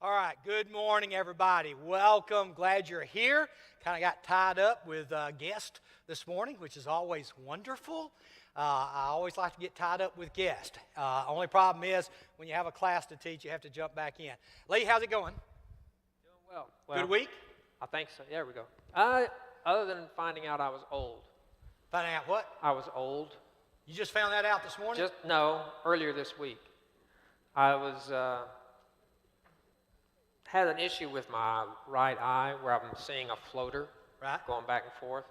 All right, good morning, everybody. Welcome. Glad you're here. Kind of got tied up with a guest this morning, which is always wonderful. I always like to get tied up with guests. Only problem is when you have a class to teach, you have to jump back in. Lee, how's it going? Doing well. Good week? I think so. There we go. Other than finding out I was old. Finding out what? I was old. You just found that out this morning? Earlier this week. I was had an issue with my right eye where I'm seeing a floater going back and forth.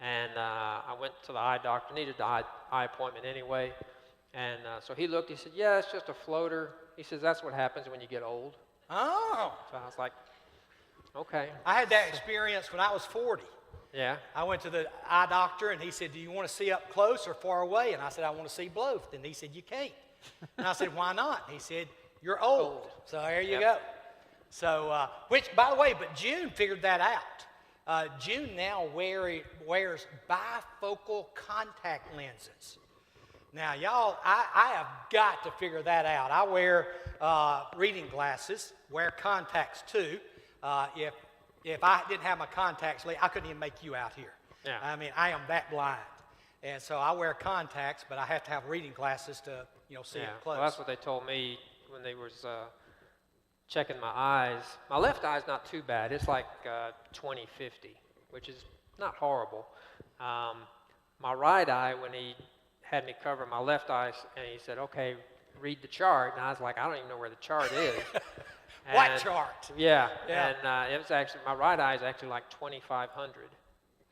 And I went to the eye doctor, needed the eye appointment anyway. And so he looked, he said, yeah, it's just a floater. He says, that's what happens when you get old. Oh. So I was like, okay. I had that experience when I was 40. Yeah. I went to the eye doctor, and he said, do you want to see up close or far away? And I said, I want to see both. And he said, you can't. And I said, why not? He said, you're old. So there you go. So, which, by the way, but June figured that out. June now wears bifocal contact lenses. Now, y'all, I have got to figure that out. I wear reading glasses, wear contacts too. If I didn't have my contacts, Lee, I couldn't even make you out here. Yeah. I mean, I am that blind. And so I wear contacts, but I have to have reading glasses to, see it close. Well, that's what they told me when they was checking my eyes. My left eye's not too bad. It's like 20/50, which is not horrible. My right eye, when he had me cover my left eye, and he said, okay, read the chart. And I was like, I don't even know where the chart is. What chart? Yeah. And it was actually, my right eye is actually like 2,500.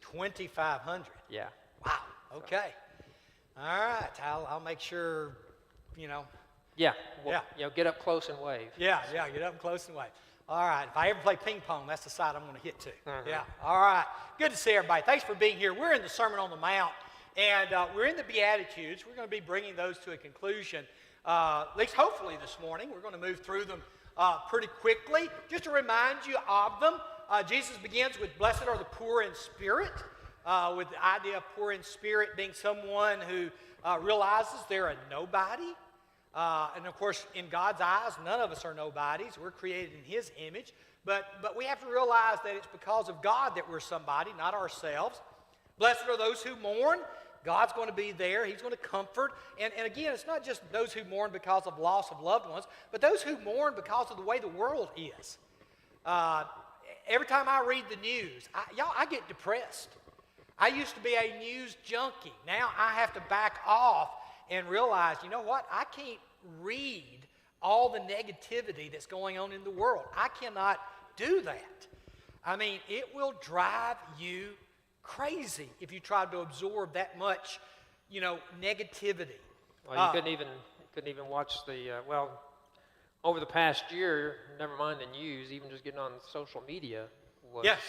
2,500? Yeah. Wow. Okay. All right. I'll make sure, Yeah. Get up close and wave. Yeah, get up close and wave. All right. If I ever play ping pong, that's the side I'm going to hit to. Mm-hmm. Yeah. All right. Good to see everybody. Thanks for being here. We're in the Sermon on the Mount, and we're in the Beatitudes. We're going to be bringing those to a conclusion, at least hopefully this morning. We're going to move through them pretty quickly. Just to remind you of them, Jesus begins with, blessed are the poor in spirit, with the idea of poor in spirit being someone who realizes they're a nobody. And of course, in God's eyes, none of us are nobodies. We're created in His image. But we have to realize that it's because of God that we're somebody, not ourselves. Blessed are those who mourn. God's going to be there. He's going to comfort. And again, it's not just those who mourn because of loss of loved ones, but those who mourn because of the way the world is. Every time I read the news, I get depressed. I used to be a news junkie. Now I have to back off and realize, you know what? I can't read all the negativity that's going on in the world. I cannot do that. I mean, it will drive you crazy if you try to absorb that much, negativity. Well, you couldn't even watch the over the past year, never mind the news, even just getting on social media was. Yes.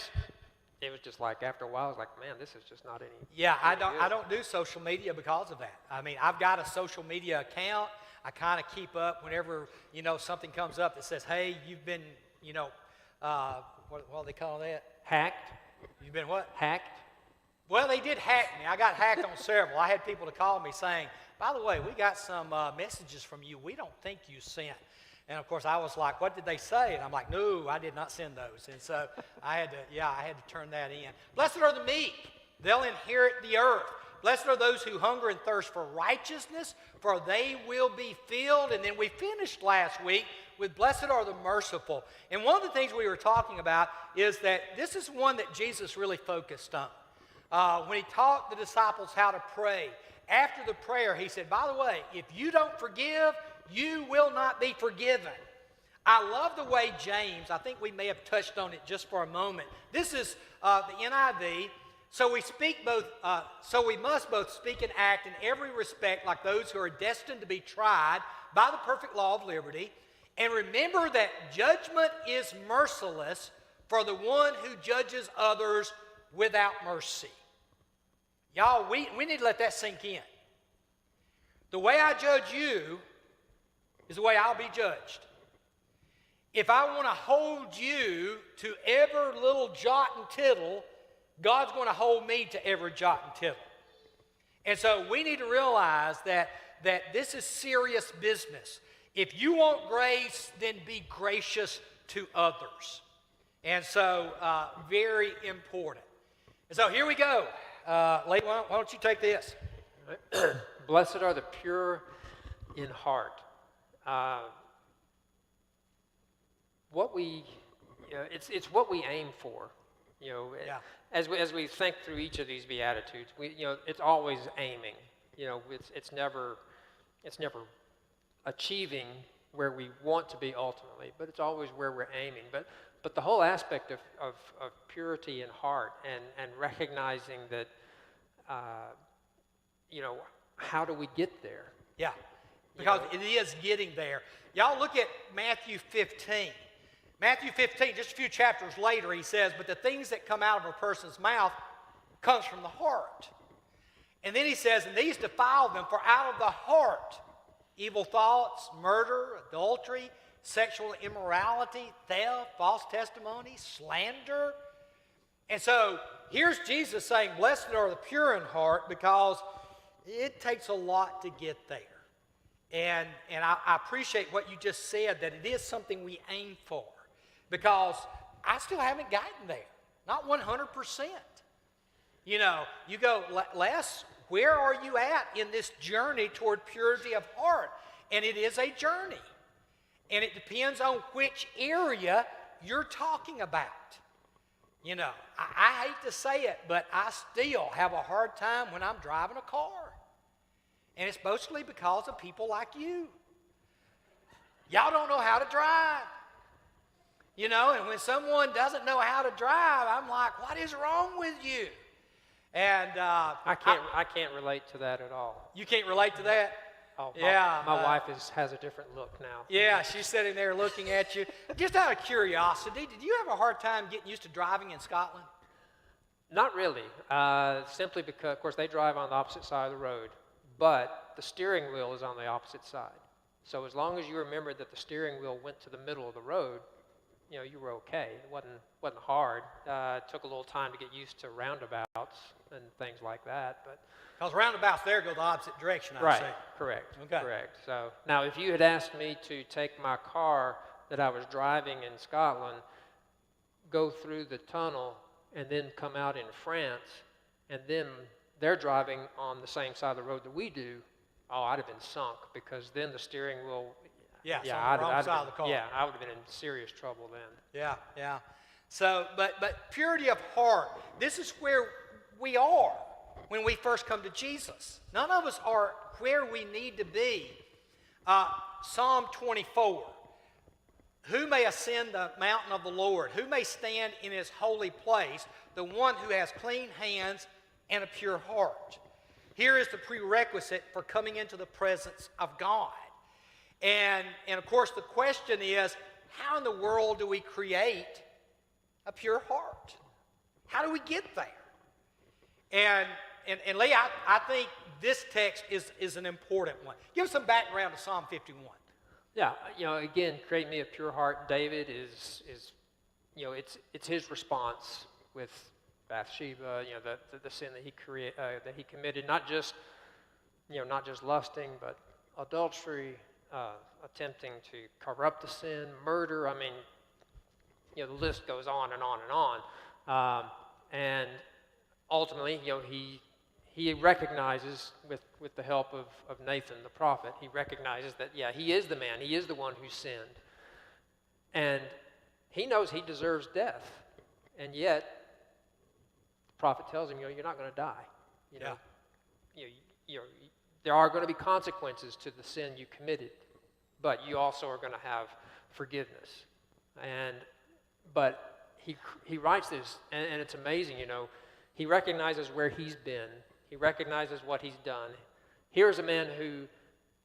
It was just like, after a while, I was like, man, this is just not any. Yeah, I don't do social media because of that. I mean, I've got a social media account. I kind of keep up whenever, something comes up that says, hey, you've been, what do they call that? Hacked. You've been what? Hacked. Well, they did hack me. I got hacked on several. I had people to call me saying, by the way, we got some messages from you we don't think you sent. And of course, I was like, what did they say? And I'm like, no, I did not send those. And so I had to turn that in. Blessed are the meek. They'll inherit the earth. Blessed are those who hunger and thirst for righteousness, for they will be filled. And then we finished last week with blessed are the merciful. And one of the things we were talking about is that this is one that Jesus really focused on. When he taught the disciples how to pray, after the prayer, he said, by the way, if you don't forgive, you will not be forgiven. I love the way James, I think we may have touched on it just for a moment. This is the NIV. So we must both speak and act in every respect like those who are destined to be tried by the perfect law of liberty. And remember that judgment is merciless for the one who judges others without mercy. Y'all, we need to let that sink in. The way I judge you is the way I'll be judged. If I want to hold you to every little jot and tittle, God's going to hold me to every jot and tittle. And so we need to realize that this is serious business. If you want grace, then be gracious to others. And so, very important. And so here we go. Lee, why don't you take this? Blessed are the pure in heart. It's what we aim for. Yeah. As we think through each of these beatitudes, it's always aiming. It's never achieving where we want to be ultimately, but it's always where we're aiming. But the whole aspect of purity in heart and recognizing that, how do we get there? Yeah, because it is getting there. Y'all look at Matthew 15. Matthew 15, just a few chapters later, he says, but the things that come out of a person's mouth comes from the heart. And then he says, and these defile them, for out of the heart, evil thoughts, murder, adultery, sexual immorality, theft, false testimony, slander. And so here's Jesus saying, blessed are the pure in heart, because it takes a lot to get there. And I appreciate what you just said, that it is something we aim for, because I still haven't gotten there, not 100%. You go, Les, where are you at in this journey toward purity of heart? And it is a journey. And it depends on which area you're talking about. I hate to say it, but I still have a hard time when I'm driving a car. And it's mostly because of people like you. Y'all don't know how to drive. And when someone doesn't know how to drive, I'm like, what is wrong with you? And I can't relate to that at all. You can't relate to that? Oh, Yeah. My wife has a different look now. Yeah, she's sitting there looking at you. Just out of curiosity, did you have a hard time getting used to driving in Scotland? Not really. Simply because, of course, they drive on the opposite side of the road, but the steering wheel is on the opposite side. So as long as you remembered that the steering wheel went to the middle of the road, you were okay. It wasn't hard. It took a little time to get used to roundabouts and things like that, but. Because roundabouts there go the opposite direction, I Right, say. correct, Okay. correct. So now if you had asked me to take my car that I was driving in Scotland, go through the tunnel, and then come out in France, and then they're driving on the same side of the road that we do, I'd have been sunk, because then the steering wheel, Yeah, it's on the wrong side of the car. Yeah, I would have been in serious trouble then. Yeah. So, but purity of heart, this is where we are when we first come to Jesus. None of us are where we need to be. Psalm 24. Who may ascend the mountain of the Lord? Who may stand in his holy place? The one who has clean hands and a pure heart. Here is the prerequisite for coming into the presence of God. And of course the question is, how in the world do we create a pure heart? How do we get there? And Lee, I think this text is an important one. Give us some background to Psalm 51. Yeah, again, create me a pure heart. David is it's his response with Bathsheba, the sin that he committed, not just lusting, but adultery, attempting to cover up the sin, murder. I mean, the list goes on and on and on. And ultimately, he recognizes, with the help of Nathan the prophet, he recognizes that, he is the man, he is the one who sinned. And he knows he deserves death. And yet, the prophet tells him, you're not going to die. There are going to be consequences to the sin you committed, but you also are going to have forgiveness. But he writes this, and it's amazing, he recognizes where he's been. He recognizes what he's done. Here's a man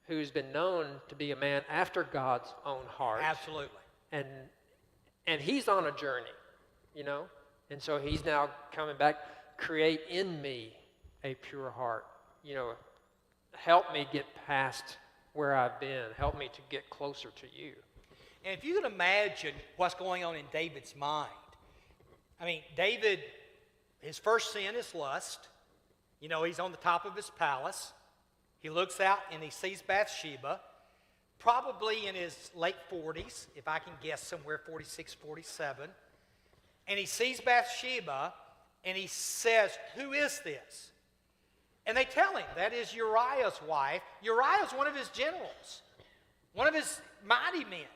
who's been known to be a man after God's own heart. Absolutely. And he's on a journey, And so he's now coming back, create in me a pure heart. Help me get past where I've been. Help me to get closer to you. And if you can imagine what's going on in David's mind. I mean, David, his first sin is lust. He's on the top of his palace. He looks out and he sees Bathsheba. probably in his late 40s, if I can guess, somewhere 46, 47. And he sees Bathsheba, and he says, "Who is this?" And they tell him, that is Uriah's wife. Uriah's one of his generals, one of his mighty men.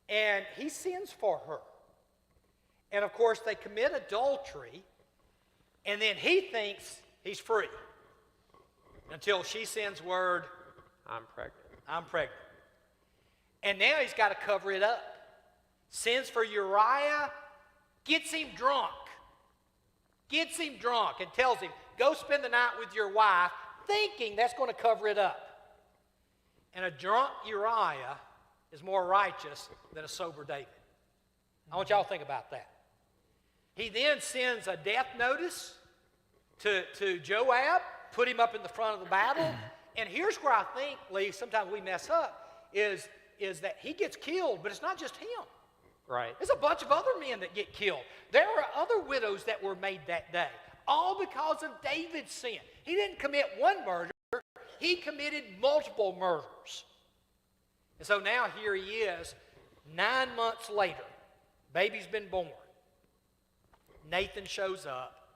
And he sends for her. And of course, they commit adultery, and then he thinks he's free until she sends word, I'm pregnant. "I'm pregnant." And now he's got to cover it up. Sends for Uriah, gets him drunk. And tells him, "Go spend the night with your wife," thinking that's going to cover it up. And a drunk Uriah is more righteous than a sober David. I want y'all to think about that. He then sends a death notice to Joab, put him up in the front of the battle. And here's where I think, Lee, sometimes we mess up, is that he gets killed, but it's not just him. Right. There's a bunch of other men that get killed. There are other widows that were made that day, all because of David's sin. He didn't commit one murder, he committed multiple murders. And so now here he is, 9 months later, baby's been born. Nathan shows up,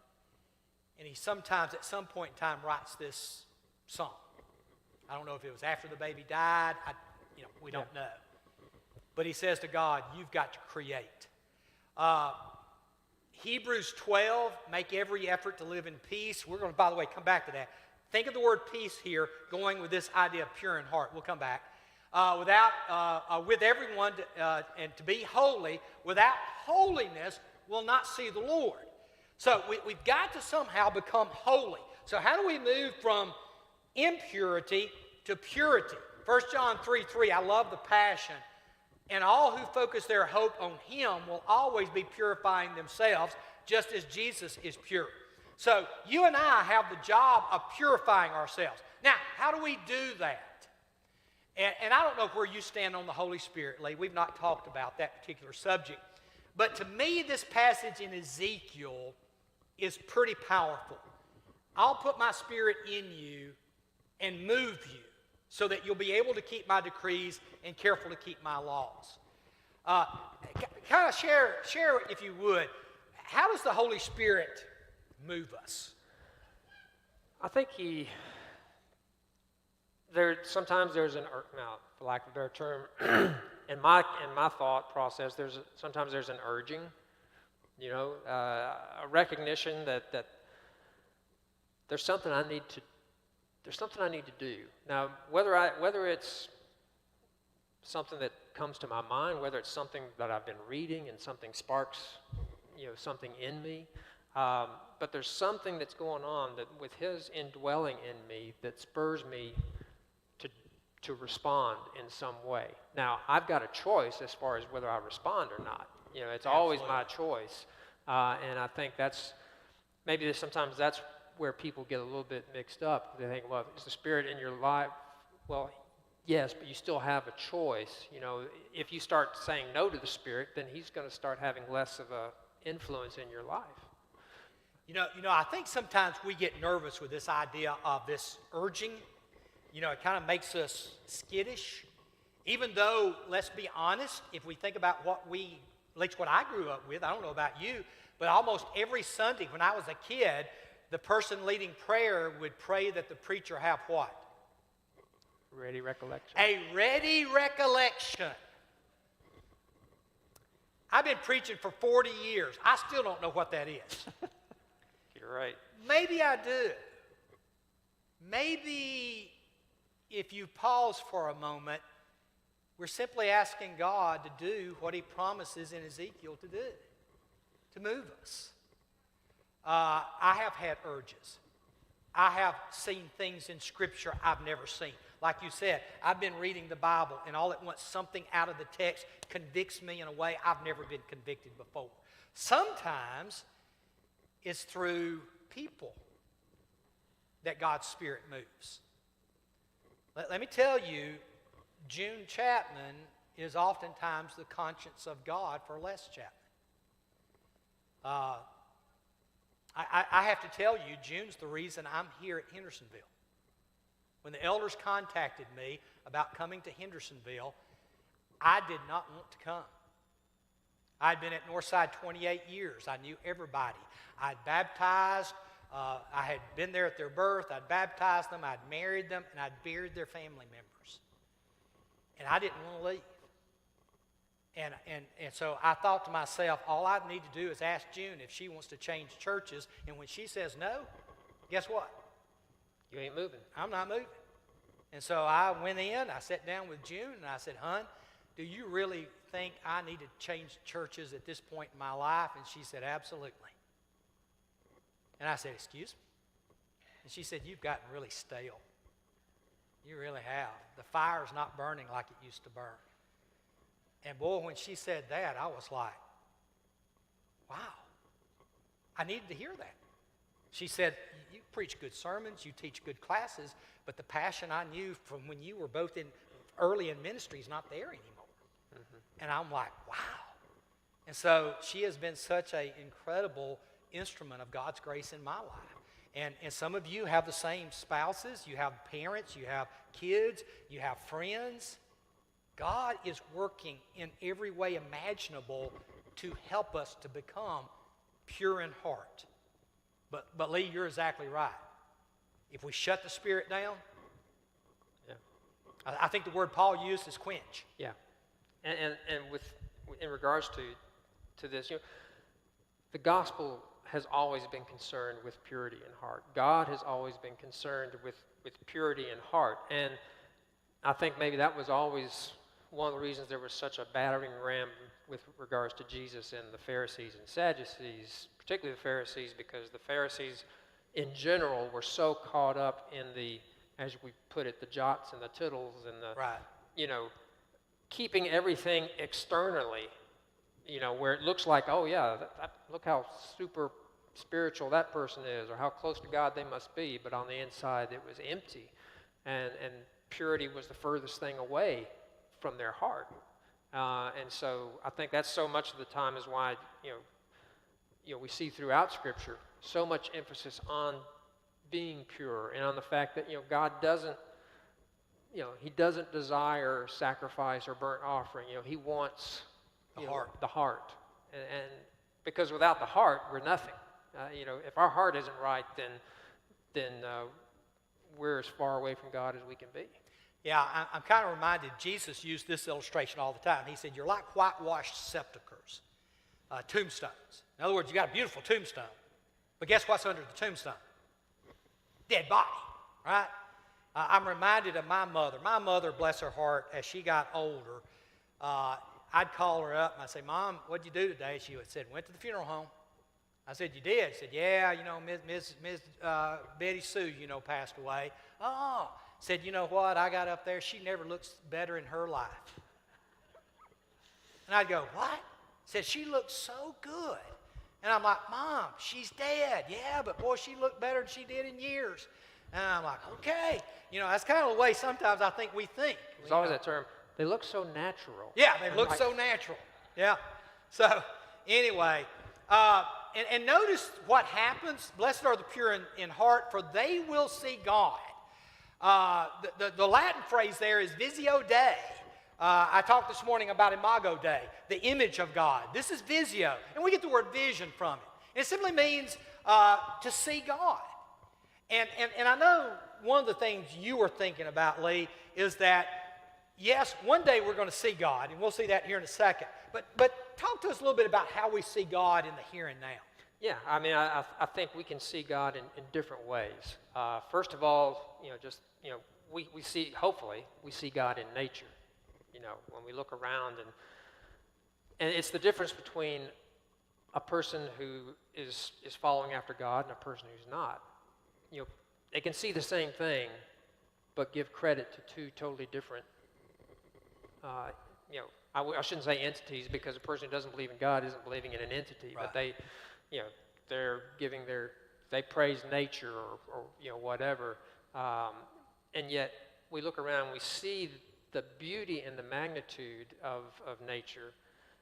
and he sometimes, at some point in time, writes this song. I don't know if it was after the baby died. We don't know. But he says to God, "You've got to create." Hebrews 12, make every effort to live in peace. We're going to, by the way, come back to that. Think of the word peace here, going with this idea of pure in heart. We'll come back. With everyone, and to be holy. Without holiness, we'll not see the Lord. So we've got to somehow become holy. So how do we move from impurity to purity? 1 John 3:3, I love the Passion. "And all who focus their hope on him will always be purifying themselves, just as Jesus is pure." So you and I have the job of purifying ourselves. Now, how do we do that? And I don't know where you stand on the Holy Spirit, Lee. We've not talked about that particular subject. But to me, this passage in Ezekiel is pretty powerful. "I'll put my spirit in you and move you, so that you'll be able to keep my decrees and careful to keep my laws." Kind of share, if you would, how does the Holy Spirit move us? I think sometimes there's now, for lack of a better term, in my thought process, sometimes there's an urging, a recognition that there's something I need to do. Now, whether it's something that comes to my mind, whether it's something that I've been reading and something sparks, something in me, but there's something that's going on that with His indwelling in me that spurs me to respond in some way. Now, I've got a choice as far as whether I respond or not. It's always my choice, and I think sometimes that's where people get a little bit mixed up. They think, well, is the Spirit in your life? Well, yes, but you still have a choice. If you start saying no to the Spirit, then He's going to start having less of a influence in your life. I think sometimes we get nervous with this idea of this urging. It kind of makes us skittish. Even though, let's be honest, if we think about at least what I grew up with, I don't know about you, but almost every Sunday when I was a kid, the person leading prayer would pray that the preacher have what? Ready recollection. A ready recollection. I've been preaching for 40 years. I still don't know what that is. You're right. Maybe I do. Maybe if you pause for a moment, we're simply asking God to do what He promises in Ezekiel to do, to move us. I have had urges. I have seen things in Scripture I've never seen. Like you said, I've been reading the Bible, and all at once something out of the text convicts me in a way I've never been convicted before. Sometimes it's through people that God's Spirit moves. Let me tell you, June Chapman is oftentimes the conscience of God for Les Chapman. I have to tell you, June's the reason I'm here at Hendersonville. When the elders contacted me about coming to Hendersonville, I did not want to come. I'd been at Northside 28 years. I knew everybody. I'd baptized. I had been there at their birth. I'd baptized them. I'd married them, and I'd buried their family members. And I didn't want to leave. And so I thought to myself, all I need to do is ask June if she wants to change churches. And when she says no, guess what? You ain't moving. I'm not moving. And so I went in, I sat down with June, and I said, hon, do you really think I need to change churches at this point in my life? And she said, absolutely. And I said, excuse me? And she said, you've gotten really stale. You really have. The fire's not burning like it used to burn. And boy, when she said that, I was like, wow, I needed to hear that. She said, you preach good sermons, you teach good classes, but the passion I knew from when you were both early in ministry is not there anymore. Mm-hmm. And I'm like, wow. And so she has been such an incredible instrument of God's grace in my life. And some of you have the same spouses, you have parents, you have kids, you have friends. God is working in every way imaginable to help us to become pure in heart. But Lee, you're exactly right. If we shut the Spirit down, yeah. I think the word Paul used is quench. Yeah. And in regards to this, the gospel has always been concerned with purity in heart. God has always been concerned with purity in heart. And I think maybe that was always one of the reasons there was such a battering ram with regards to Jesus and the Pharisees and Sadducees, particularly the Pharisees, because the Pharisees in general were so caught up in the, as we put it, the jots and the tittles and the, right. Keeping everything externally, where it looks like, oh yeah, look how super spiritual that person is, or how close to God they must be, but on the inside it was empty, and purity was the furthest thing away from their heart. And so I think that's so much of the time is why, we see throughout Scripture so much emphasis on being pure and on the fact that, God doesn't, he doesn't desire sacrifice or burnt offering. He wants the heart. And because without the heart, we're nothing. If our heart isn't right, then we're as far away from God as we can be. Yeah, I'm kind of reminded, Jesus used this illustration all the time. He said, you're like whitewashed sepulchres, tombstones. In other words, you got a beautiful tombstone, but guess what's under the tombstone? Dead body, right? I'm reminded of my mother. My mother, bless her heart, as she got older, I'd call her up and I'd say, Mom, what'd you do today? She would say, went to the funeral home. I said, you did? She said, yeah, Miss Betty Sue, passed away. Oh, said, you know what? I got up there. She never looks better in her life. And I'd go, what? Said, she looks so good. And I'm like, Mom, she's dead. Yeah, but boy, she looked better than she did in years. And I'm like, okay. That's kind of the way sometimes I think we think. There's always that term, they look so natural. Yeah, they look so natural. Yeah. So, anyway, and notice what happens. Blessed are the pure in heart, for they will see God. The Latin phrase there is visio Dei. I talked this morning about Imago Dei, the image of God. This is visio, and we get the word vision from it. And it simply means to see God. And I know one of the things you were thinking about, Lee, is that, yes, one day we're going to see God, and we'll see that here in a second. But talk to us a little bit about how we see God in the here and now. Yeah, I think we can see God in different ways. First of all, we see, hopefully, we see God in nature. When we look around, and it's the difference between a person who is following after God and a person who's not. They can see the same thing, but give credit to two totally different, I shouldn't say entities, because a person who doesn't believe in God isn't believing in an entity, right. But they're giving they praise nature or whatever, and yet we look around and we see the beauty and the magnitude of nature.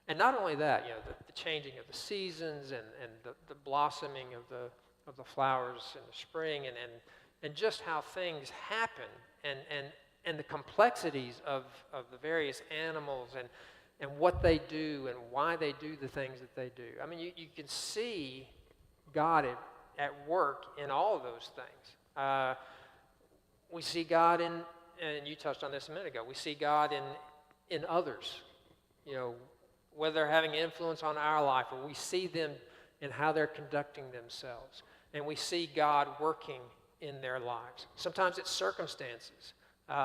And not only that, the changing of the seasons and the blossoming of the flowers in the spring, and and just how things happen and the complexities of the various animals and what they do and why they do the things that they do. I mean, you can see God at work in all of those things. We see God in, and you touched on this a minute ago, we see God in others, you know, whether they're having influence on our life, or we see them in how they're conducting themselves. And we see God working in their lives. Sometimes it's circumstances. You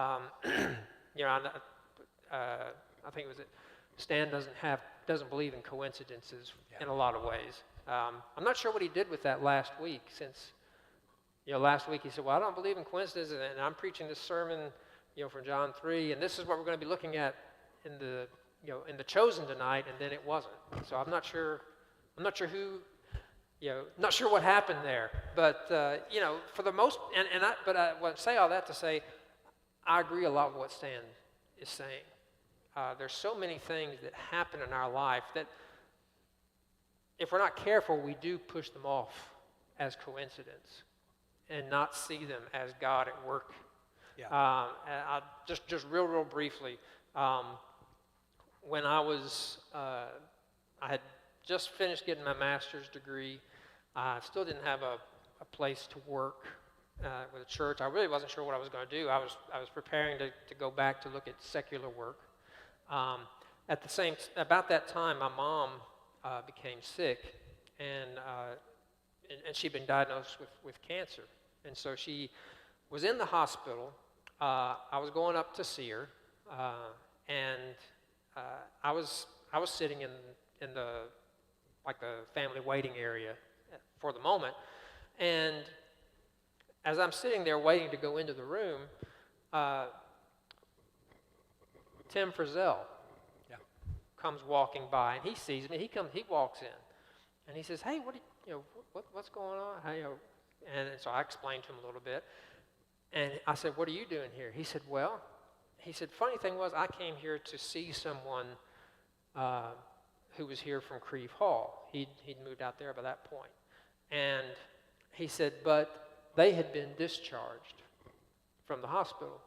know, I think it was Stan doesn't believe in coincidences in a lot of ways. I'm not sure what he did with that last week, since, you know, last week he said, well, I don't believe in coincidences, and I'm preaching this sermon, you know, from John 3, and this is what we're going to be looking at in the Chosen tonight, and then it wasn't. So I'm not sure who, you know, not sure what happened there. But, you know, for the most, I say all that to say, I agree a lot with what Stan is saying. There's so many things that happen in our life that if we're not careful, we do push them off as coincidence and not see them as God at work. Yeah. And just real briefly, when I had just finished getting my master's degree. I still didn't have a place to work with a church. I really wasn't sure what I was going to do. I was preparing to go back to look at secular work. About that time, my mom became sick, and she'd been diagnosed with cancer. And so she was in the hospital. I was going up to see her, and I was sitting in the family waiting area for the moment. And as I'm sitting there waiting to go into the room, Tim Frizzell comes walking by, and he sees me. He walks in, and he says, "Hey, what's going on?" And so I explained to him a little bit, and I said, "What are you doing here?" He said, "Funny thing was, I came here to see someone who was here from Creve Hall. He'd moved out there by that point." And he said, "But they had been discharged from the hospital."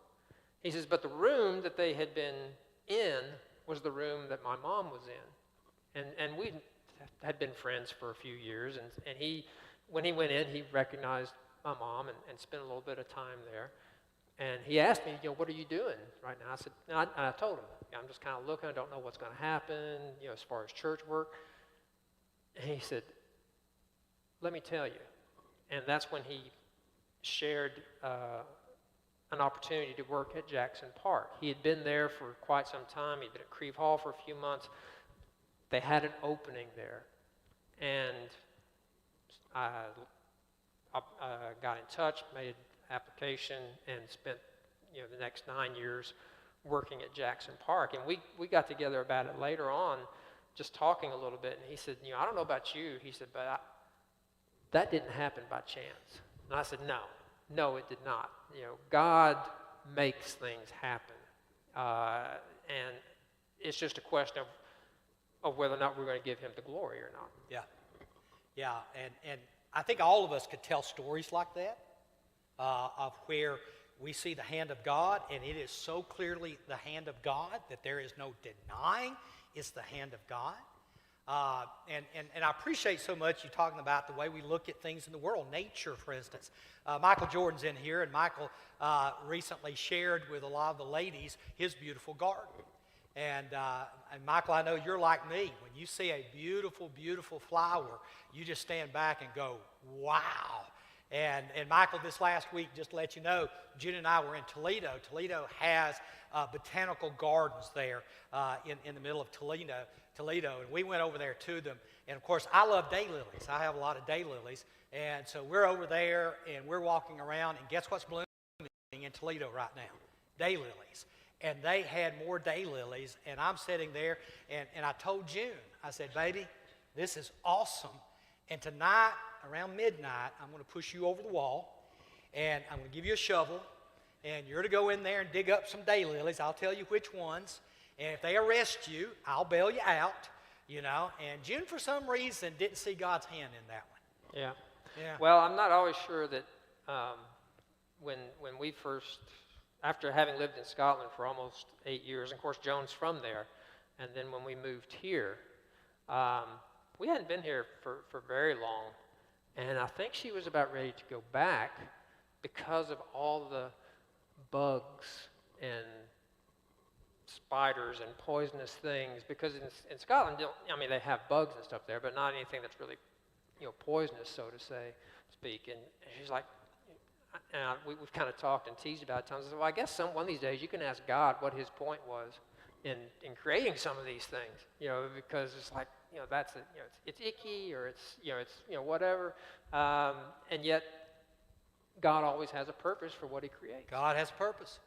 He says, "But the room that they had been in was the room that my mom was in." And we had been friends for a few years, and when he went in, he recognized my mom and spent a little bit of time there. And he asked me, "What are you doing right now?" I said, I told him, "I'm just kind of looking. I don't know what's going to happen, as far as church work." And he said, "Let me tell you." And that's when he shared an opportunity to work at Jackson Park. He had been there for quite some time. He'd been at Creve Hall for a few months. They had an opening there. And I got in touch, made an application, and spent the next 9 years working at Jackson Park. And we got together about it later on, just talking a little bit. And he said, "I don't know about you." He said, "But that didn't happen by chance." And I said, No, it did not. God makes things happen. And it's just a question of whether or not we're going to give him the glory or not. Yeah, and I think all of us could tell stories like that of where we see the hand of God, and it is so clearly the hand of God that there is no denying it's the hand of God. And I appreciate so much you talking about the way we look at things in the world. Nature, for instance. Michael Jordan's in here, and Michael recently shared with a lot of the ladies his beautiful garden. And Michael, I know you're like me. When you see a beautiful, beautiful flower, you just stand back and go, "Wow." And Michael, this last week, just to let you know, June and I were in Toledo. Toledo has botanical gardens there in the middle of Toledo, and we went over there to them. And of course, I love daylilies. I have a lot of daylilies. And so we're over there, and we're walking around, and guess what's blooming in Toledo right now? Daylilies. And they had more daylilies, and I'm sitting there, and I told June, I said, "Baby, this is awesome. And tonight, around midnight, I'm going to push you over the wall, and I'm going to give you a shovel, and you're to go in there and dig up some daylilies. I'll tell you which ones. And if they arrest you, I'll bail you out." And June, for some reason, didn't see God's hand in that one. Yeah. Yeah. Well, I'm not always sure that when we first, after having lived in Scotland for almost 8 years, and of course Joan's from there, and then when we moved here, we hadn't been here for very long, and I think she was about ready to go back because of all the bugs and spiders and poisonous things, because in Scotland, I mean, they have bugs and stuff there, but not anything that's really, poisonous, so to speak. And she's like, and we've kind of talked and teased about it times. I said, well, I guess one of these days you can ask God what his point was in creating some of these things, because it's like, it's icky, or it's whatever, and yet God always has a purpose for what he creates. God has purpose.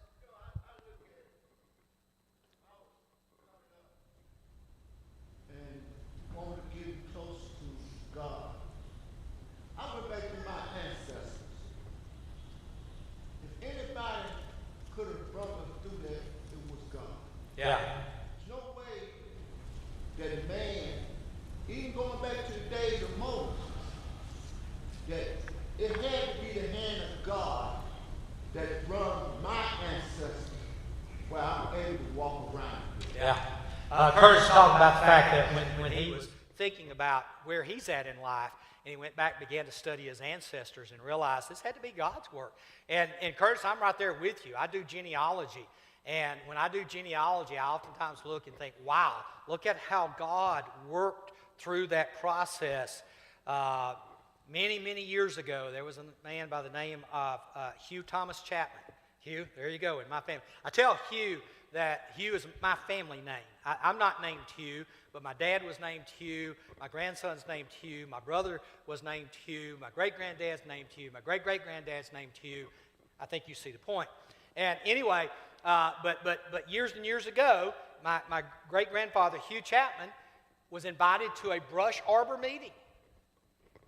And want to get close to God. I went back to my ancestors. If anybody could have brought us through that, it was God. Yeah. There's no way that man, even going back to the days of Moses, that it had to be the hand of God that brought my ancestors where I'm able to walk around. Yeah. Curtis talking about the fact that when he was thinking about where he's at in life, and he went back and began to study his ancestors and realized this had to be God's work. And Curtis, I'm right there with you. I do genealogy. And when I do genealogy, I oftentimes look and think, wow, look at how God worked through that process. Many, many years ago, there was a man by the name of Hugh Thomas Chapman. Hugh, there you go, in my family. I tell Hugh that Hugh is my family name. I'm not named Hugh, but my dad was named Hugh. My grandson's named Hugh. My brother was named Hugh. My great-granddad's named Hugh. My great-great-granddad's named Hugh. I think you see the point. And anyway, but years and years ago, my great-grandfather, Hugh Chapman, was invited to a brush arbor meeting.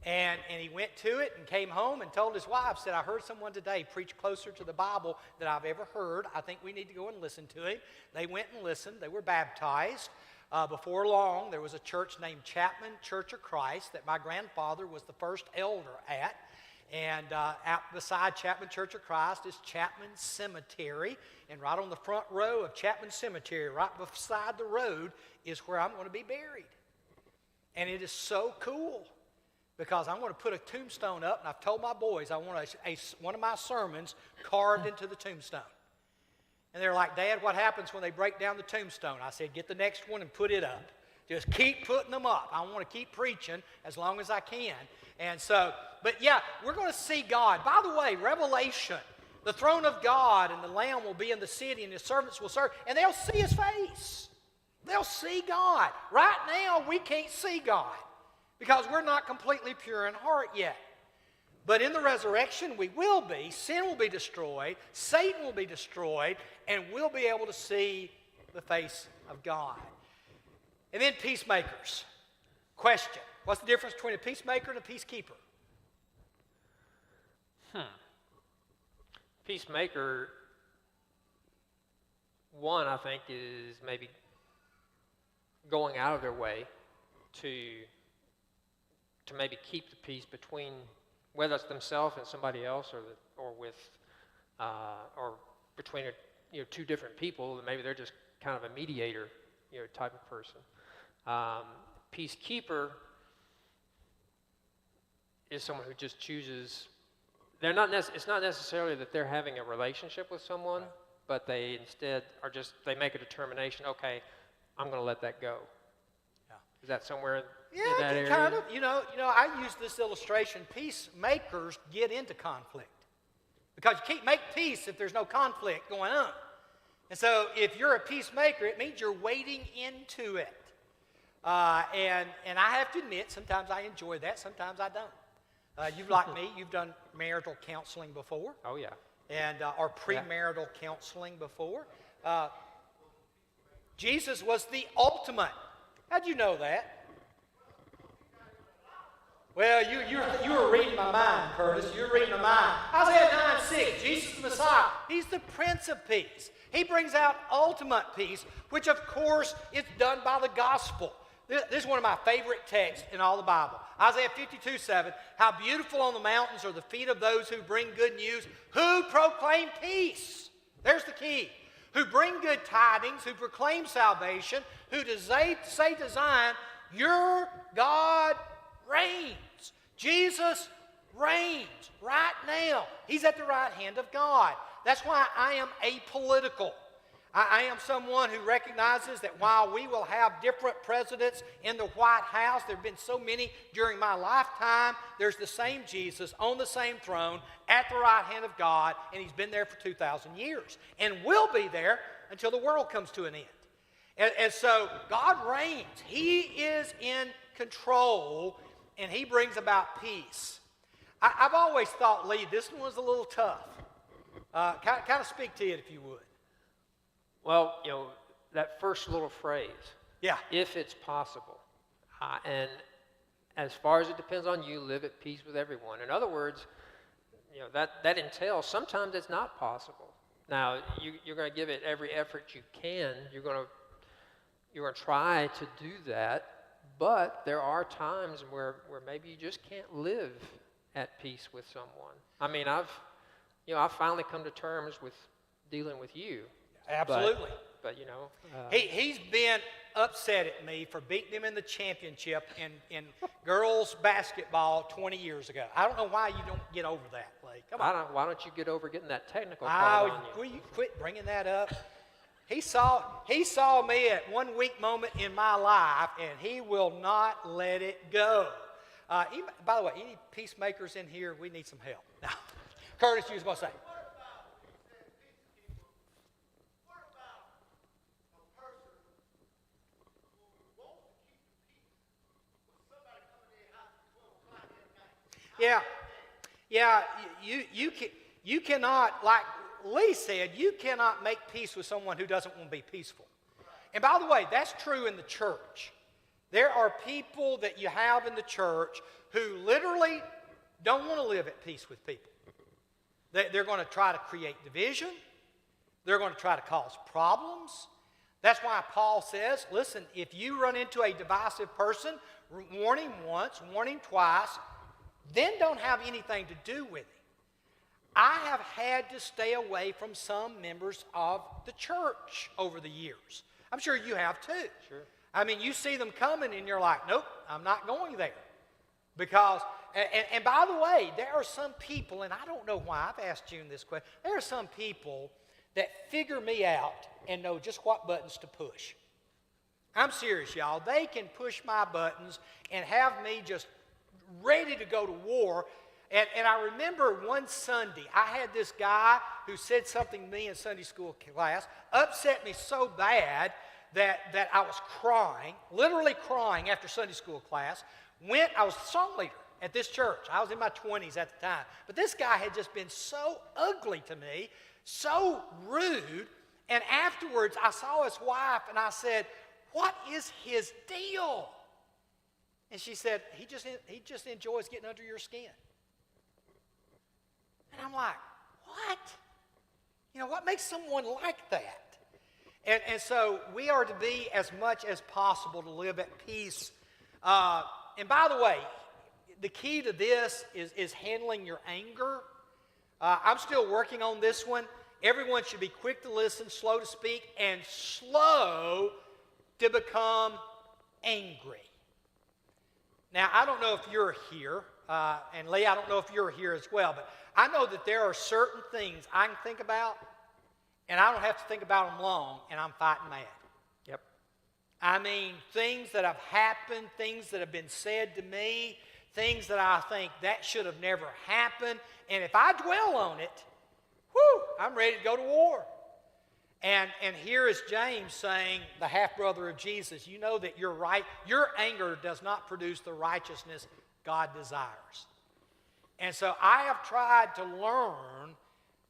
And he went to it and came home and told his wife, said, I heard someone today preach closer to the Bible than I've ever heard. I think we need to go and listen to him. They went and listened. They were baptized. Before long, there was a church named Chapman Church of Christ that my grandfather was the first elder at. And out beside Chapman Church of Christ is Chapman Cemetery. And right on the front row of Chapman Cemetery, right beside the road, is where I'm going to be buried. And it is so cool, because I'm going to put a tombstone up, and I've told my boys I want one of my sermons carved into the tombstone. And they're like, Dad, what happens when they break down the tombstone? I said, get the next one and put it up. Just keep putting them up. I want to keep preaching as long as I can. And so, but yeah, we're going to see God. By the way, Revelation, the throne of God and the Lamb will be in the city, and his servants will serve, and they'll see his face. They'll see God. Right now, we can't see God, because we're not completely pure in heart yet. But in the resurrection, we will be. Sin will be destroyed. Satan will be destroyed. And we'll be able to see the face of God. And then peacemakers. Question. What's the difference between a peacemaker and a peacekeeper? Peacemaker, one, I think, is maybe going out of their way to maybe keep the peace between, whether it's themselves and somebody else, or between two different people. Maybe they're just kind of a mediator, type of person. Peacekeeper is someone who just chooses. It's not necessarily that they're having a relationship with someone, but they instead they make a determination. Okay, I'm going to let that go. Yeah. Is that somewhere in Yeah, that area? kind of. I use this illustration. Peacemakers get into conflict, because you can't make peace if there's no conflict going on. And so if you're a peacemaker, it means you're wading into it. And I have to admit, sometimes I enjoy that, sometimes I don't. You've like me, you've done marital counseling before. Oh, yeah. And or premarital counseling before. Jesus was the ultimate. How'd you know that? Well, you were reading my mind, Curtis. You were reading my mind. Isaiah 9:6, Jesus the Messiah. He's the Prince of Peace. He brings out ultimate peace, which of course is done by the gospel. This is one of my favorite texts in all the Bible. Isaiah 52:7. How beautiful on the mountains are the feet of those who bring good news, who proclaim peace. There's the key. Who bring good tidings, who proclaim salvation, who say to Zion, your God reigns. Jesus reigns right now. He's at the right hand of God. That's why I am apolitical. I am someone who recognizes that while we will have different presidents in the White House, there have been so many during my lifetime, there's the same Jesus on the same throne at the right hand of God, and he's been there for 2,000 years and will be there until the world comes to an end. And so God reigns. He is in control, and he brings about peace. I've always thought, Lee, this one was a little tough. Kind of speak to it if you would. Well, that first little phrase, Yeah. if it's possible. And as far as it depends on you, live at peace with everyone. In other words, that entails sometimes it's not possible. Now, you're going to give it every effort you can. You're going to try to do that, but there are times where maybe you just can't live at peace with someone. I mean, I've finally come to terms with dealing with you. Absolutely. But he's been upset at me for beating him in the championship in girls basketball 20 years ago. I don't know why you don't get over that, Lee. Come on. Why don't you get over getting that technical call on you? Will you quit bringing that up? He saw me at one weak moment in my life, and he will not let it go. By the way, any peacemakers in here? We need some help. Now, Curtis, you was going to say. Yeah. You cannot, like Lee said, you cannot make peace with someone who doesn't want to be peaceful. And by the way, that's true in the church. There are people that you have in the church who literally don't want to live at peace with people. They're going to try to create division. They're going to try to cause problems. That's why Paul says, listen, if you run into a divisive person, warn him once, warn him twice, then don't have anything to do with him. I have had to stay away from some members of the church over the years. I'm sure you have too. Sure. I mean, you see them coming and you're like, nope, I'm not going there. Because, and by the way, there are some people, and I don't know why, I've asked June this question, there are some people that figure me out and know just what buttons to push. I'm serious, y'all. They can push my buttons and have me just ready to go to war. And I remember one Sunday, I had this guy who said something to me in Sunday school class, upset me so bad that I was crying, literally crying after Sunday school class. I was the song leader at this church. I was in my 20s at the time. But this guy had just been so ugly to me, so rude. And afterwards, I saw his wife and I said, what is his deal? And she said, he just enjoys getting under your skin. And I'm like, what? What makes someone like that? And so we are to be, as much as possible, to live at peace. And by the way, the key to this is handling your anger. I'm still working on this one. Everyone should be quick to listen, slow to speak, and slow to become angry. Now, I don't know if you're here, and Lee, I don't know if you're here as well, but I know that there are certain things I can think about, and I don't have to think about them long, and I'm fighting mad. Yep. I mean, things that have happened, things that have been said to me, things that I think that should have never happened, and if I dwell on it, I'm ready to go to war. And here is James saying, the half-brother of Jesus, you know that you're right. Your anger does not produce the righteousness God desires. And so I have tried to learn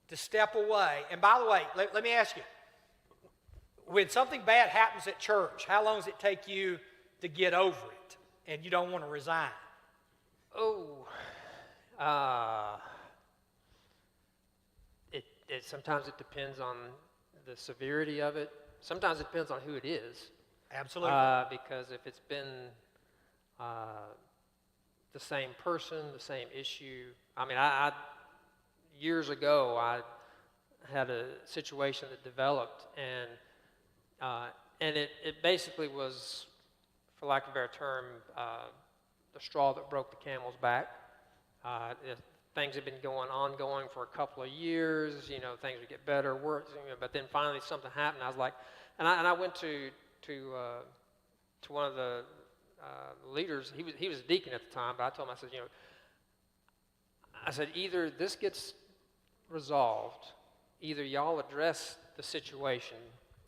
to step away. And by the way, let me ask you, when something bad happens at church, how long does it take you to get over it and you don't want to resign? Sometimes it depends on the severity of it. Sometimes it depends on who it is. Absolutely. Because if it's been the same person, the same issue. I mean, I years ago, I had a situation that developed, and it basically was, for lack of a better term, the straw that broke the camel's back. Things had been ongoing for a couple of years. Things would get better, worse. But then finally something happened. I was like, and I went to one of the leaders. He was a deacon at the time, but I told him, I said, either this gets resolved, either y'all address the situation,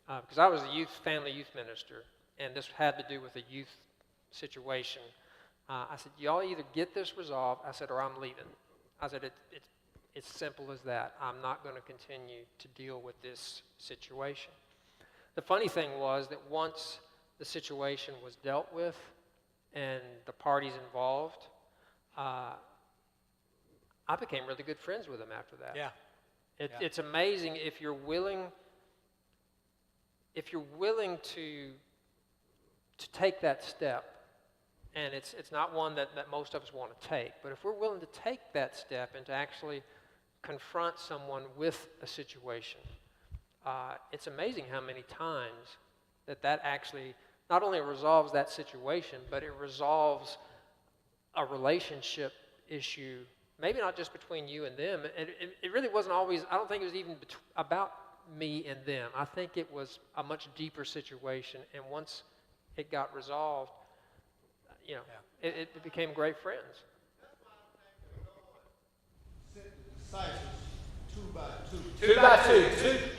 because I was a family youth minister, and this had to do with a youth situation. I said, y'all either get this resolved, I said, or I'm leaving. I said, it's simple as that. I'm not going to continue to deal with this situation. The funny thing was that once the situation was dealt with and the parties involved, I became really good friends with him after that. Yeah. It's amazing if you're willing to take that step. And it's not one that most of us want to take. But if we're willing to take that step and to actually confront someone with a situation, it's amazing how many times that actually not only resolves that situation, but it resolves a relationship issue, maybe not just between you and them. It really wasn't always, I don't think it was even about me and them. I think it was a much deeper situation. And once it got resolved, it became great friends. Sent the disciples 2 by 2. 2 by 2.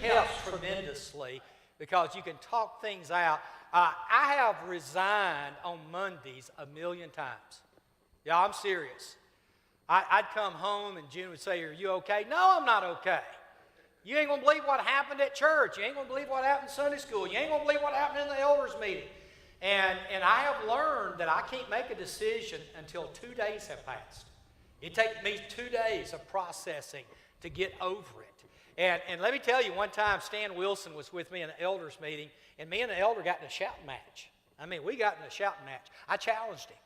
2 helps tremendously because you can talk things out. I have resigned on Mondays 1,000,000 times. Yeah, I'm serious. I'd come home and June would say, "Are you okay?" "No, I'm not okay. You ain't going to believe what happened at church. You ain't going to believe what happened in Sunday school. You ain't going to believe what happened in the elders meeting." And I have learned that I can't make a decision until 2 days have passed. It takes me 2 days of processing to get over it. And let me tell you, one time Stan Wilson was with me in an elders meeting, and me and the elder got in a shouting match. I mean, we got in a shouting match. I challenged him.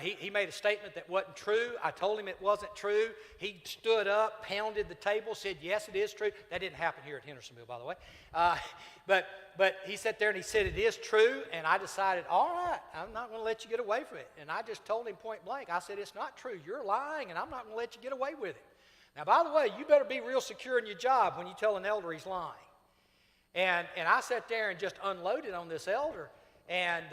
He made a statement that wasn't true. I told him it wasn't true. He stood up, pounded the table, said, "Yes, it is true." That didn't happen here at Hendersonville, by the way. But he sat there and he said, "It is true." And I decided, all right, I'm not going to let you get away from it. And I just told him point blank. I said, "It's not true. You're lying, and I'm not going to let you get away with it." Now, by the way, you better be real secure in your job when you tell an elder he's lying. And I sat there and just unloaded on this elder. And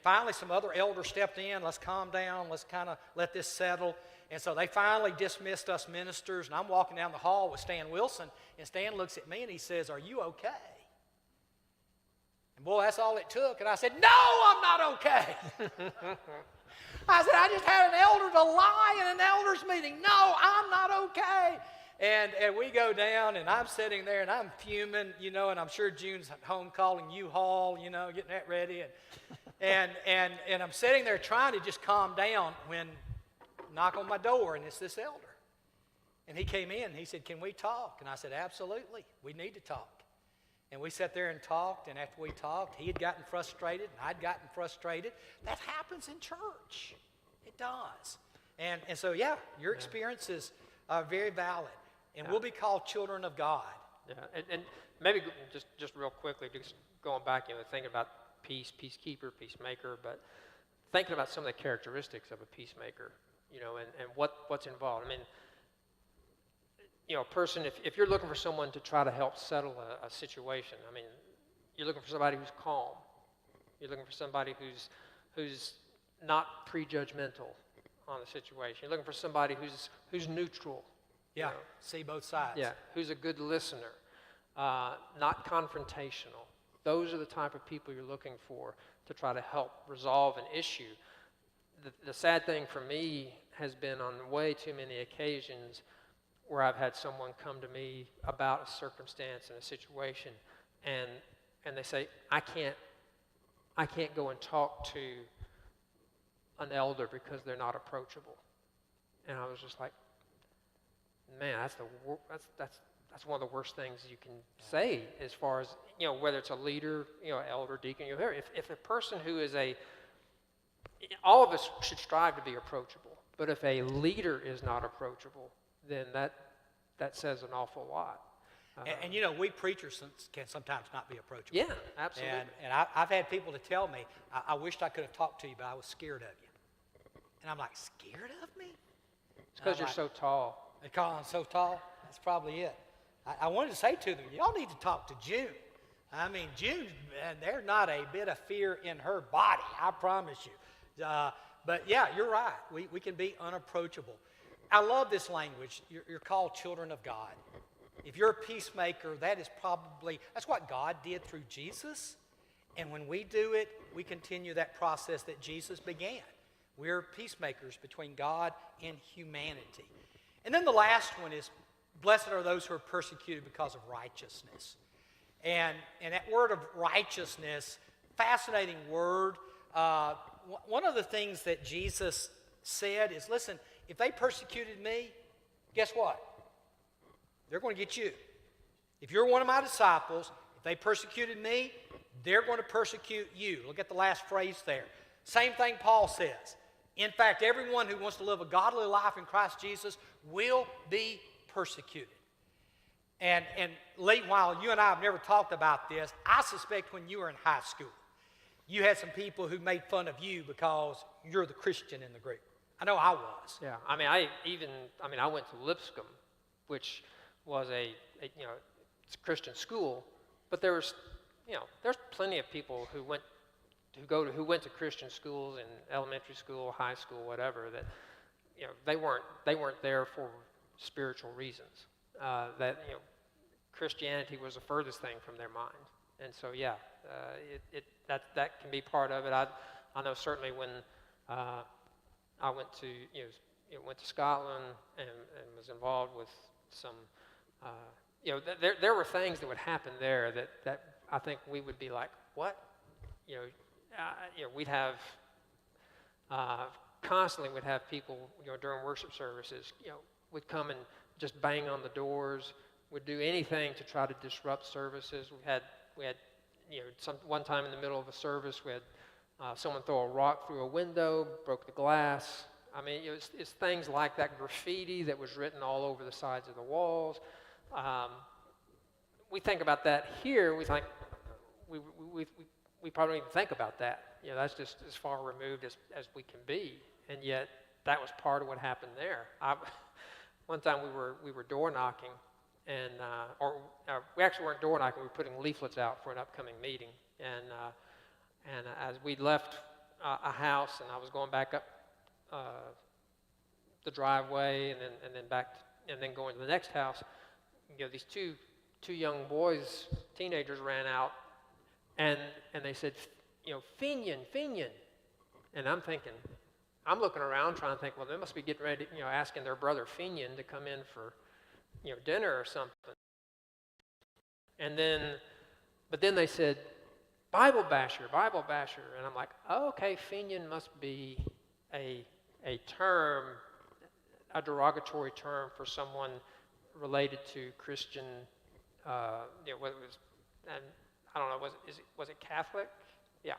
finally some other elders stepped in. "Let's calm down. Let's kind of let this settle." And so they finally dismissed us ministers. And I'm walking down the hall with Stan Wilson. And Stan looks at me and he says, "Are you okay?" And boy, that's all it took. And I said, "No, I'm not okay." I said, "I just had an elder to lie in an elders meeting. No, I'm not okay." And we go down, and I'm sitting there, and I'm fuming, and I'm sure June's at home calling U-Haul, getting that ready. And I'm sitting there trying to just calm down when knock on my door, and it's this elder. And he came in, and he said, "Can we talk?" And I said, "Absolutely, we need to talk." And we sat there and talked, and after we talked, he had gotten frustrated, and I'd gotten frustrated. That happens in church. It does. And so, yeah, your experiences are very valid. And we'll be called children of God. Yeah, and maybe just real quickly, just going back, thinking about peacekeeper, peacemaker, but thinking about some of the characteristics of a peacemaker, and what's involved. I mean, a person, if you're looking for someone to try to help settle a situation, I mean, you're looking for somebody who's calm. You're looking for somebody who's not prejudgmental on the situation. You're looking for somebody who's neutral. Yeah, see both sides. Yeah, who's a good listener, not confrontational. Those are the type of people you're looking for to try to help resolve an issue. The sad thing for me has been on way too many occasions where I've had someone come to me about a circumstance and a situation, and they say, I can't go and talk to an elder because they're not approachable. And I was just like, man, that's one of the worst things you can say as far as, whether it's a leader, elder, deacon, if a person who is all of us should strive to be approachable, but if a leader is not approachable, then that says an awful lot. And we preachers can sometimes not be approachable. Yeah, absolutely. And I've had people to tell me, I wished I could have talked to you, but I was scared of you. And I'm like, scared of me? It's because you're so tall. Because I'm so tall? That's probably it. I wanted to say to them, y'all need to talk to June. I mean, June, there's not a bit of fear in her body, I promise you. But yeah, you're right. We can be unapproachable. I love this language. You're called children of God. If you're a peacemaker, that's what God did through Jesus. And when we do it, we continue that process that Jesus began. We're peacemakers between God and humanity. And then the last one is, blessed are those who are persecuted because of righteousness. And that word of righteousness, fascinating word. One of the things that Jesus said is, listen, if they persecuted me, guess what? They're going to get you. If you're one of my disciples, if they persecuted me, they're going to persecute you. Look at the last phrase there. Same thing Paul says. In fact, everyone who wants to live a godly life in Christ Jesus will be persecuted. And Lee, while you and I have never talked about this, I suspect when you were in high school, you had some people who made fun of you because you're the Christian in the group. I know I was. Yeah, I went to Lipscomb, which was it's a Christian school, but there's plenty of people who went to Christian schools in elementary school, high school, whatever, that they weren't there for spiritual reasons. Christianity was the furthest thing from their mind, and so that can be part of it. I know certainly when I went to Scotland and was involved with some. There were things that would happen there that I think we would be like, what? We'd have constantly would have people during worship services would come and just bang on the doors, would do anything to try to disrupt services. We had one time in the middle of a service we had someone throw a rock through a window, broke the glass. I mean, it's things like that, graffiti that was written all over the sides of the walls. We think about that here. We think we probably don't even think about that. That's just as far removed as we can be, and yet that was part of what happened there. One time we were door knocking, and we actually weren't door knocking. We were putting leaflets out for an upcoming meeting, and as we left a house, and I was going back up the driveway, and then back, and then going to the next house, these two young boys, teenagers, ran out, and they said, Finian, and I'm looking around trying to think, well, they must be getting ready, asking their brother Finian to come in for, dinner or something. But then they said, Bible basher, and I'm like, oh, okay, Finian must be a term, a derogatory term for someone related to Christian, whether it was, and I don't know, was it Catholic? Yeah,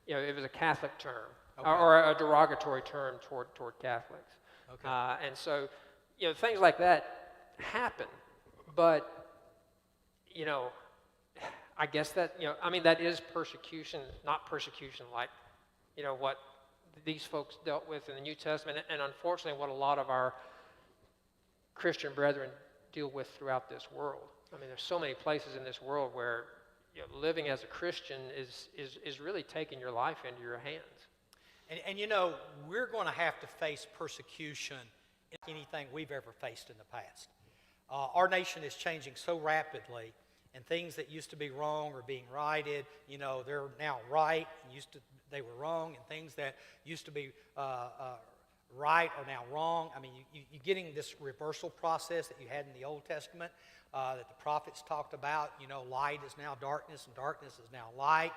it was a Catholic term, okay. or a derogatory term toward Catholics. Okay. And so, things like that happen, but I guess that that is persecution, not persecution like what these folks dealt with in the New Testament, and unfortunately what a lot of our Christian brethren deal with throughout this world. There's so many places in this world where living as a Christian is really taking your life into your hands. And we're going to have to face persecution in anything we've ever faced in the past. Our nation is changing so rapidly, and things that used to be wrong are being righted. They're now right. They were wrong, and things that used to be right are now wrong. You're getting this reversal process that you had in the Old Testament that the prophets talked about. Light is now darkness, and darkness is now light.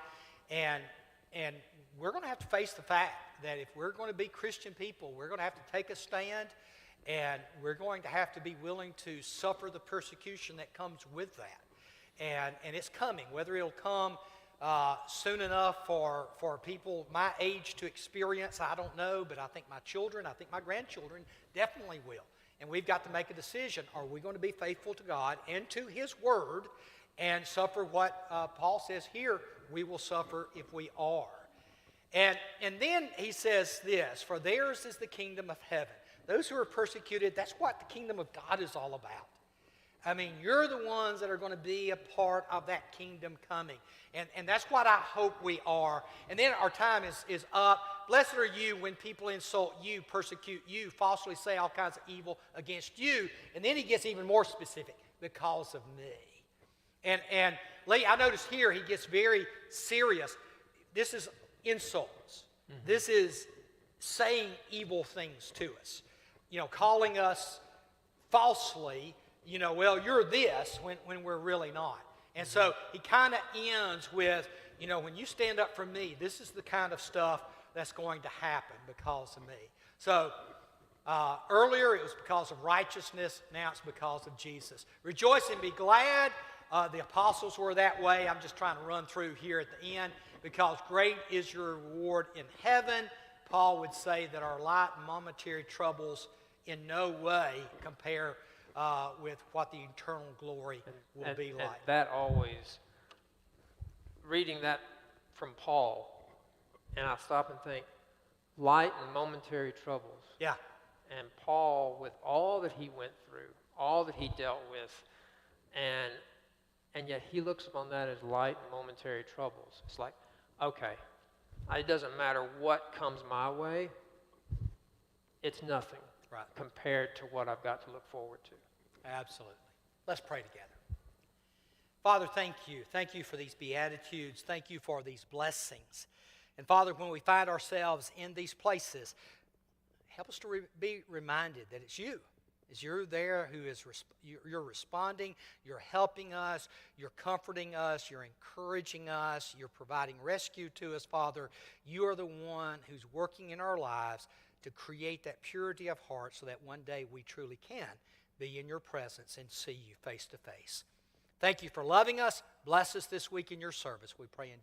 And we're going to have to face the fact that if we're going to be Christian people, we're going to have to take a stand, And we're going to have to be willing to suffer the persecution that comes with that. And it's coming. Whether it'll come soon enough for people my age to experience, I don't know. But I think my children, I think my grandchildren definitely will. And we've got to make a decision. Are we going to be faithful to God and to His Word and suffer what Paul says here we will suffer if we are? And then he says this, for theirs is the kingdom of heaven. Those who are persecuted, that's what the kingdom of God is all about. I mean, you're the ones that are going to be a part of that kingdom coming. And that's what I hope we are. And then our time is up. Blessed are you when people insult you, persecute you, falsely say all kinds of evil against you. And then he gets even more specific, because of me. And Lee, I notice here he gets very serious. This is insults. Mm-hmm. This is saying evil things to us. Calling us falsely, well, you're this when we're really not. And so he kind of ends with, when you stand up for me, this is the kind of stuff that's going to happen because of me. So earlier it was because of righteousness, now it's because of Jesus. Rejoice and be glad. The apostles were that way. I'm just trying to run through here at the end. Because great is your reward in heaven. Paul would say that our light and momentary troubles in no way compare with what the eternal glory will be like. And that always, reading that from Paul, and I stop and think, light and momentary troubles. Yeah. And Paul, with all that he went through, all that he dealt with, and yet he looks upon that as light and momentary troubles. It's like, okay, it doesn't matter what comes my way, it's nothing compared to what I've got to look forward to. Absolutely. Let's pray together. Father, thank you. Thank you for these Beatitudes. Thank you for these blessings. And Father, when we find ourselves in these places, help us to be reminded that it's you. It's you there who is you're responding, you're helping us, you're comforting us, you're encouraging us, you're providing rescue to us, Father. You are the one who's working in our lives to create that purity of heart so that one day we truly can be in your presence and see you face to face. Thank you for loving us. Bless us this week in your service, we pray in Jesus' name.